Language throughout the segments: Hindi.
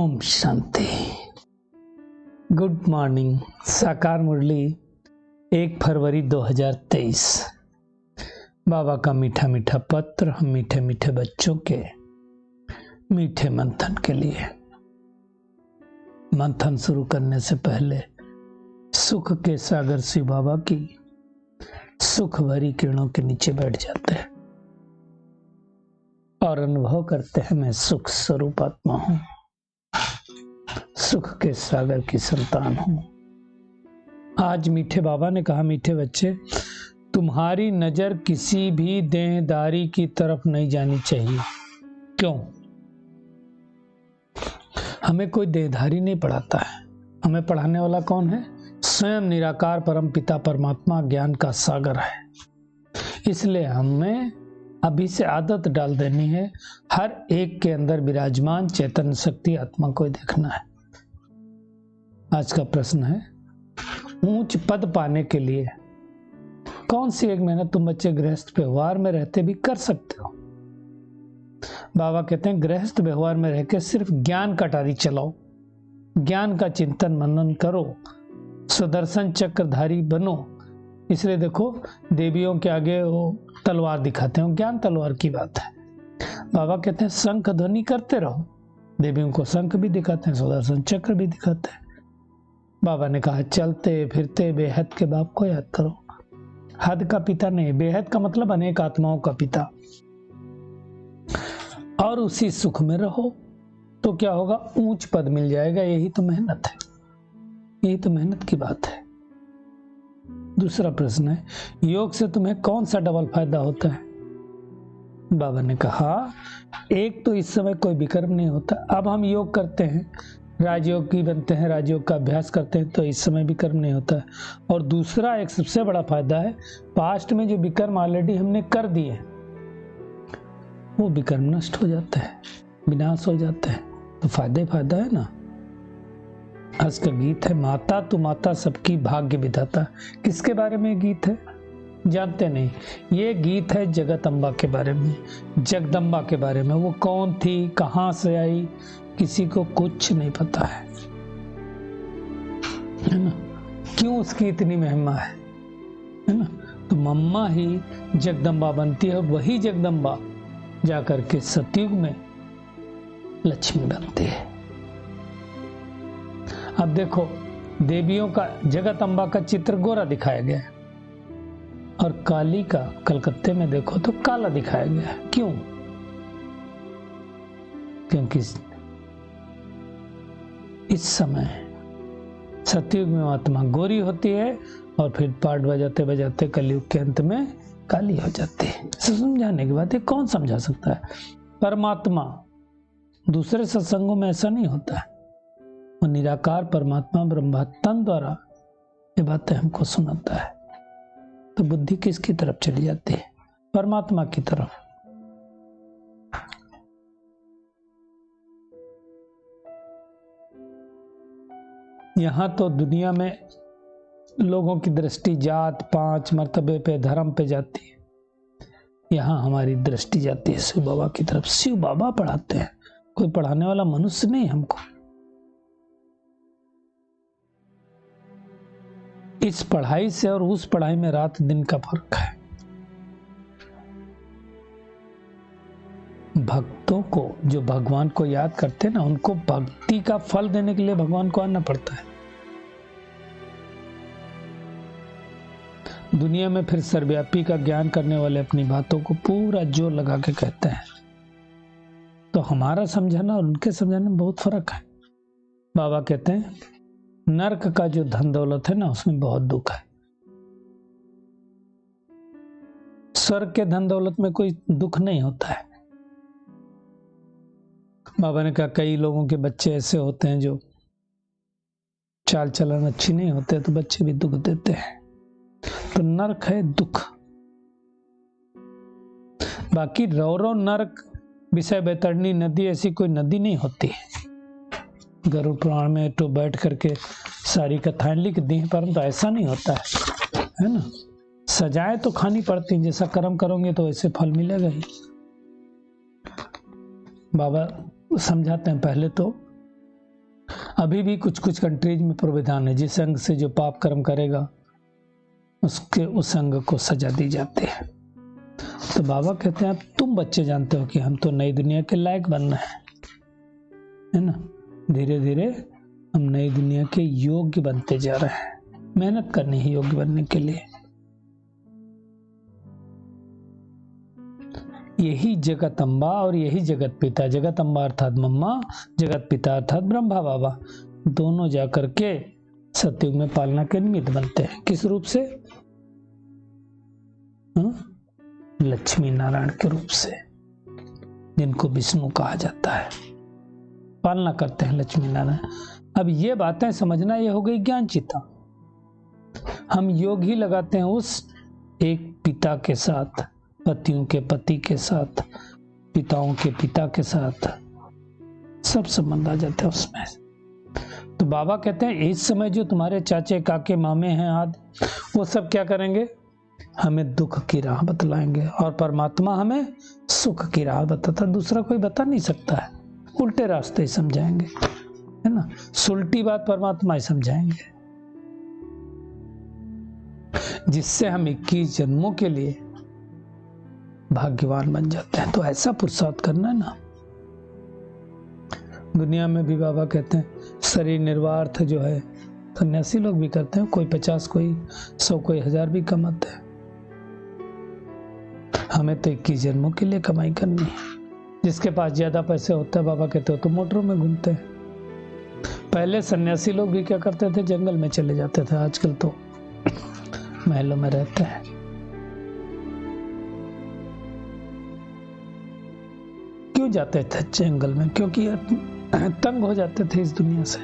ओम शांति। Good morning. साकार मुरली 1 फरवरी 2023। बाबा का मीठा मीठा पत्र हम मीठे मीठे बच्चों के मीठे मंथन के लिए। मंथन शुरू करने से पहले सुख के सागर शिव बाबा की सुख भरी किरणों के नीचे बैठ जाते हैं और अनुभव करते हैं मैं सुख स्वरूप आत्मा हूं, सुख के सागर की संतान हूं। आज मीठे बाबा ने कहा, मीठे बच्चे, तुम्हारी नजर किसी भी देहधारी की तरफ नहीं जानी चाहिए। क्यों? हमें कोई देहधारी नहीं पढ़ाता है, हमें पढ़ाने वाला कौन है? स्वयं निराकार परम पिता परमात्मा ज्ञान का सागर है। इसलिए हमें अभी से आदत डाल देनी है, हर एक के अंदर विराजमान चैतन्य शक्ति आत्मा को देखना है। आज का प्रश्न है, ऊंच पद पाने के लिए कौन सी एक मेहनत तुम बच्चे गृहस्थ व्यवहार में रहते भी कर सकते हो? बाबा कहते हैं, गृहस्थ व्यवहार में रहकर सिर्फ ज्ञान कटारी चलाओ, ज्ञान का चिंतन मनन करो, सुदर्शन चक्रधारी बनो। इसलिए देखो, देवियों के आगे वो तलवार दिखाते हैं, ज्ञान तलवार की बात है। बाबा कहते हैं शंख ध्वनि करते रहो, देवियों को शंख भी दिखाते हैं, सुदर्शन चक्र भी दिखाते हैं। बाबा ने कहा, चलते फिरते बेहद के बाप को याद करो। हद का पिता नहीं, बेहद का मतलब अनेक आत्माओं का पिता, और उसी सुख में रहो तो क्या होगा? ऊंच पद मिल जाएगा। यही तो मेहनत है, यही तो मेहनत की बात है। दूसरा प्रश्न है, योग से तुम्हें कौन सा डबल फायदा होता है? बाबा ने कहा, एक तो इस समय कोई विकर्म नहीं होता। अब हम योग करते हैं, राजयोगी बनते हैं, राजयोग का अभ्यास करते हैं, तो इस समय विकर्म नहीं होता है। और दूसरा एक सबसे बड़ा फायदा है, पास्ट में जो विकर्म ऑलरेडी हमने कर दिए वो विकर्म नष्ट हो जाते हैं, विनाश हो जाते हैं। तो फायदा ही फायदा है ना। आज का गीत है, माता तू माता सबकी भाग्य विधाता। किसके बारे में गीत है? जानते नहीं। ये गीत है जगत अम्बा के बारे में, जगदम्बा के बारे में। वो कौन थी, कहां से आई, किसी को कुछ नहीं पता है ना। क्यों उसकी इतनी महिमा है ना। तो मम्मा ही जगदम्बा बनती है, वही जगदम्बा जाकर के सतयुग में लक्ष्मी बनती है। अब देखो, देवियों का, जगत अम्बा का चित्र गोरा दिखाया गया है और काली का कलकत्ते में देखो तो काला दिखाया गया है। क्यों? क्योंकि इस समय सतयुग में आत्मा गोरी होती है और फिर पाठ बजाते बजाते कलयुग के अंत में काली हो जाती है। समझाने की बात है, कौन समझा सकता है? परमात्मा। दूसरे सत्संगों में ऐसा नहीं होता है। वो निराकार परमात्मा ब्रह्मात्म द्वारा ये बातें हमको सुनाता है। तो बुद्धि किसकी तरफ चली जाती है? परमात्मा की तरफ। यहां तो दुनिया में लोगों की दृष्टि जात पांच मर्तबे पे, धर्म पे जाती है। यहां हमारी दृष्टि जाती है शिव बाबा की तरफ। शिव बाबा पढ़ाते हैं, कोई पढ़ाने वाला मनुष्य नहीं हमको। इस पढ़ाई से और उस पढ़ाई में रात दिन का फर्क है। भक्तों को, जो भगवान को याद करते हैं ना, उनको भक्ति का फल देने के लिए भगवान को आना पड़ता है। दुनिया में फिर सर्वव्यापी का ज्ञान करने वाले अपनी बातों को पूरा जोर लगा के कहते हैं। तो हमारा समझाना और उनके समझाने में बहुत फर्क है। बाबा कहते हैं, नरक का जो धन दौलत है ना, उसमें बहुत दुख है। स्वर्ग के धन दौलत में कोई दुख नहीं होता है। बाबा ने कहा, कई लोगों के बच्चे ऐसे होते हैं जो चाल चलन अच्छी नहीं होते, तो बच्चे भी दुख देते हैं। तो नरक है दुख। बाकी रौरव नरक, विषय बैतरणी नदी, ऐसी कोई नदी नहीं होती है। गरुड़ पुराण में तो बैठ करके सारी कथाएं लिख दी हैं, परंतु ऐसा नहीं होता है ना। सजाएं तो खानी पड़ती हैं, जैसा कर्म करोगे तो वैसे फल मिलेगा ही। बाबा समझाते हैं, पहले तो अभी भी कुछ कुछ कंट्रीज में प्रावधान है, जिस अंग से जो पाप कर्म करेगा उसके उस अंग को सजा दी जाती है। तो बाबा कहते हैं अब तुम बच्चे जानते हो कि हम तो नई दुनिया के लायक बनना है ना। धीरे धीरे हम नई दुनिया के योग्य बनते जा रहे हैं, मेहनत करनी है योग्य बनने के लिए। यही जगत अम्बा और यही जगत पिता, जगत अम्बा अर्थात मम्मा, जगत पिता अर्थात ब्रह्मा बाबा, दोनों जाकर के सतयुग में पालना के निमित्त बनते हैं। किस रूप से? लक्ष्मी नारायण के रूप से, जिनको विष्णु कहा जाता है, पालना करते हैं लक्ष्मी नारायण। अब ये बातें समझना, ये हो गई ज्ञान चिता। हम योग ही लगाते हैं उस एक पिता के साथ, पतियों के पति के साथ, पिताओं के पिता के साथ, सब संबंध आ जाते हैं उसमें। तो बाबा कहते हैं इस समय जो तुम्हारे चाचे काके मामे हैं आदि, वो सब क्या करेंगे? हमें दुख की राह बतलाएंगे, और परमात्मा हमें सुख की राह बताता, दूसरा कोई बता नहीं सकता है। उल्टे रास्ते ही समझाएंगे, है ना, सुलटी बात परमात्मा ही समझाएंगे, जिससे हम 21 जन्मों के लिए भाग्यवान बन जाते हैं। तो ऐसा पुरुषार्थ करना है ना। दुनिया में भी बाबा कहते हैं शरीर निर्वाह जो है सन्यासी लोग भी करते हैं, कोई 50, कोई 100, कोई 1000 भी कमाते हैं। हमें तो 21 जन्मों के लिए कमाई करनी है। जिसके पास ज्यादा पैसे होते हैं, बाबा कहते हो तो मोटरों में घूमते हैं। पहले सन्यासी लोग भी क्या करते थे? जंगल में चले जाते थे, आजकल तो महलों में रहते हैं। क्यों जाते थे जंगल में? क्योंकि तंग हो जाते थे इस दुनिया से।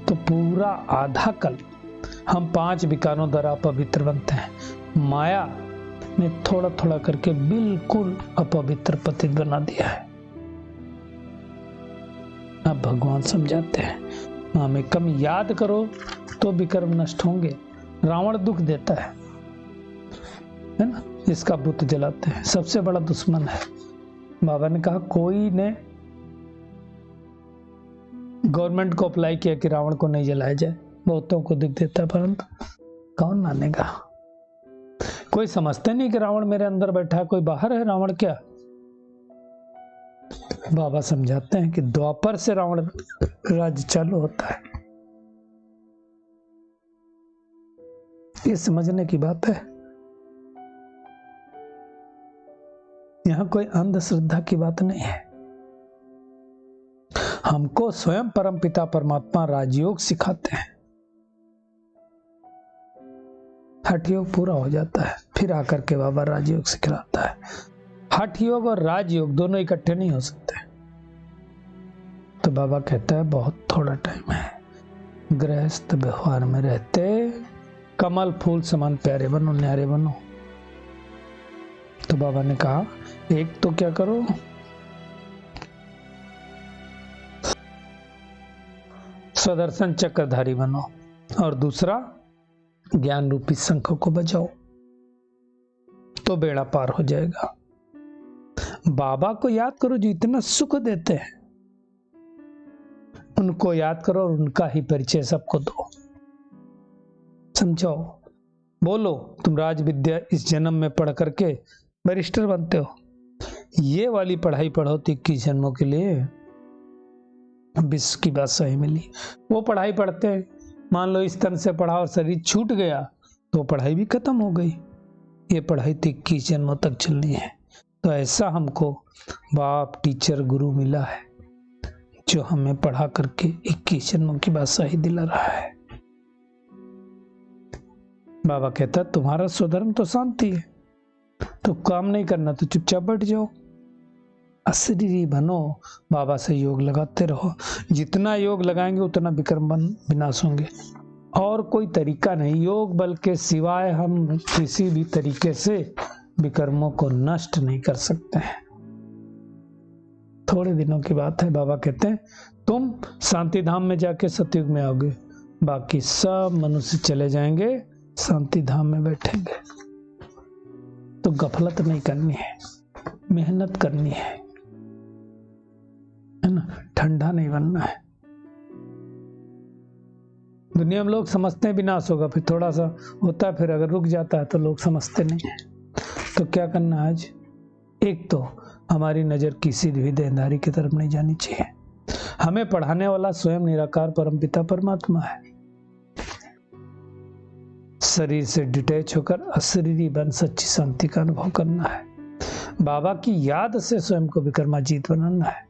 तो पूरा आधा कल हम 5 विकारों द्वारा अपवित्र बनते हैं। माया ने थोड़ा थोड़ा करके बिल्कुल अपवित्र पतित बना दिया है। अब भगवान समझाते हैं, हमें कम याद करो तो विकर्म नष्ट होंगे। रावण दुख देता है ना, इसका बुत जलाते हैं, सबसे बड़ा दुश्मन है। बाबा ने कहा कोई ने गवर्नमेंट को अप्लाई किया कि रावण को नहीं जलाया जाए, बहुतों को दुख देता है, परंतु कौन मानेगा? कोई समझते नहीं कि रावण मेरे अंदर बैठा है, कोई बाहर है। रावण क्या? बाबा समझाते हैं कि द्वापर से रावण राज्य चालू होता है। ये समझने की बात है। यहां कोई अंधश्रद्धा की बात नहीं है। हमको स्वयं परमपिता परमात्मा राजयोग सिखाते हैं। हठ योग पूरा हो जाता है, फिर आकर के बाबा राजयोग सिखाता है। हठ योग और राजयोग दोनों इकट्ठे नहीं हो सकते। तो बाबा कहता है बहुत थोड़ा टाइम है, गृहस्थ व्यवहार में रहते कमल फूल समान प्यारे बनो, न्यारे बनो। तो बाबा ने कहा एक तो क्या करो, स्वदर्शन चक्रधारी बनो, और दूसरा ज्ञान रूपी शंख को बजाओ, तो बेड़ा पार हो जाएगा। बाबा को याद करो जो इतना सुख देते हैं, उनको याद करो और उनका ही परिचय सबको दो, समझाओ। बोलो तुम राज विद्या इस जन्म में पढ़ करके बैरिस्टर बनते हो, ये वाली पढ़ाई पढ़ो 21 जन्मों के लिए, विश्व की बात सही मिली। वो पढ़ाई पढ़ते हैं, मान लो इस तरह से पढ़ा और शरीर छूट गया तो पढ़ाई भी खत्म हो गई। ये पढ़ाई 21 जन्मों तक चलनी है। तो ऐसा हमको बाप टीचर गुरु मिला है जो हमें पढ़ा करके 21 जन्मों की बात सही दिला रहा है। बाबा कहता तुम्हारा स्वधर्म तो शांति है, तो काम नहीं करना तो चुपचाप बैठ जाओ, अशरीरी बनो, बाबा से योग लगाते रहो। जितना योग लगाएंगे उतना विक्रम विनाश होंगे, और कोई तरीका नहीं। योग बल के सिवाय हम किसी भी तरीके से विकर्मों को नष्ट नहीं कर सकते हैं। थोड़े दिनों की बात है, बाबा कहते हैं तुम शांति धाम में जाके सतयुग में आओगे, बाकी सब मनुष्य चले जाएंगे, शांति धाम में बैठेंगे। तो गफलत नहीं करनी है, मेहनत करनी है ना, ठंडा नहीं बनना है। दुनिया में लोग समझते हैं विनाश होगा, फिर थोड़ा सा होता है, फिर अगर रुक जाता है तो लोग समझते नहीं है। तो क्या करना है आज? एक तो हमारी नजर किसी भी देनदारी की तरफ नहीं जानी चाहिए। हमें पढ़ाने वाला स्वयं निराकार परमपिता परमात्मा है। शरीर से डिटैच होकर अशरीरी बन सच्ची शांति का अनुभव करना है। बाबा की याद से स्वयं को विक्रमाजीत बनाना है।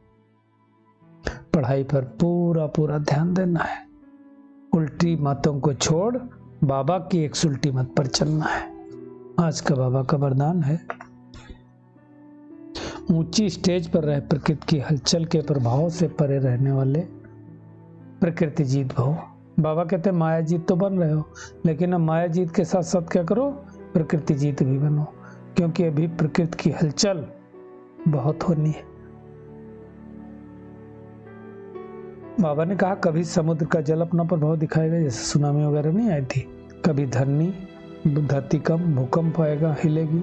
पढ़ाई पर पूरा पूरा ध्यान देना है। उल्टी मतों को छोड़ बाबा की एक सुलटी मत पर चलना है। आज का बाबा का वरदान है, ऊंची स्टेज पर रह प्रकृति की हलचल के प्रभाव से परे रहने वाले प्रकृति जीत भव। बाबा कहते हैं माया जीत तो बन रहे हो, लेकिन अब माया जीत के साथ साथ क्या करो, प्रकृति जीत भी बनो, क्योंकि अभी प्रकृति की हलचल बहुत होनी है। बाबा ने कहा कभी समुद्र का जल अपना प्रभाव दिखाएगा, जैसे सुनामी वगैरह नहीं आई थी, कभी धरती कम भूकंप आएगा, हिलेगी।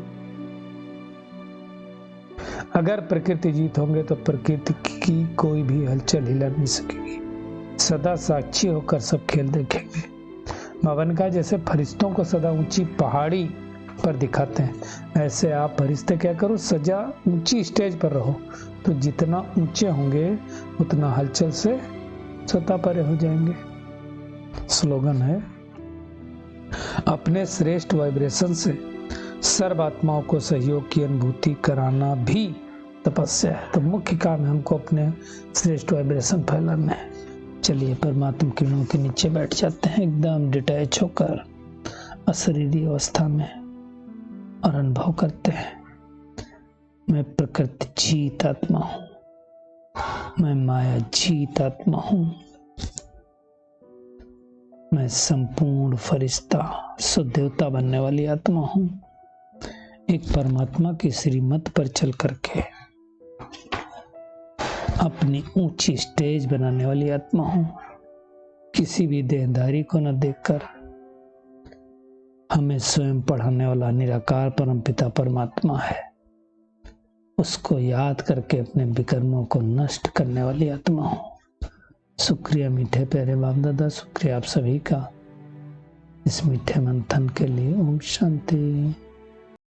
अगर प्रकृति जीत होंगे तो प्रकृति की कोई भी हलचल हिला नहीं सकेगी। सदा साक्षी होकर सब खेल देखेंगे। बाबा ने कहा जैसे फरिश्तों को सदा ऊंची पहाड़ी पर दिखाते हैं, ऐसे आप फरिश्ते क्या करो, सजा ऊंची स्टेज पर रहो, तो जितना ऊंचे होंगे उतना हलचल से सतह परे हो जाएंगे। स्लोगन है, अपने श्रेष्ठ वाइब्रेशन से सर्व आत्माओं को सहयोग की अनुभूति कराना भी तपस्या है। तो मुख्य काम है हमको अपने श्रेष्ठ वाइब्रेशन फैलाना है। चलिए परमात्मा किरणों के नीचे बैठ जाते हैं, एकदम डिटैच होकर अशरीरी अवस्था में, और अनुभव करते हैं मैं प्रकृति जीत आत्मा हूं, मैं माया जीत आत्मा हूं, मैं संपूर्ण फरिश्ता सुदेवता बनने वाली आत्मा हूं। एक परमात्मा की श्रीमत पर चल करके अपनी ऊंची स्टेज बनाने वाली आत्मा हूं। किसी भी देहधारी को न देखकर हमें स्वयं पढ़ाने वाला निराकार परमपिता परमात्मा है, उसको याद करके अपने विकर्मों को नष्ट करने वाली आत्मा हूं। शुक्रिया मीठे प्यारे बाप दादा, शुक्रिया आप सभी का इस मीठे मंथन के लिए। ओम शांति।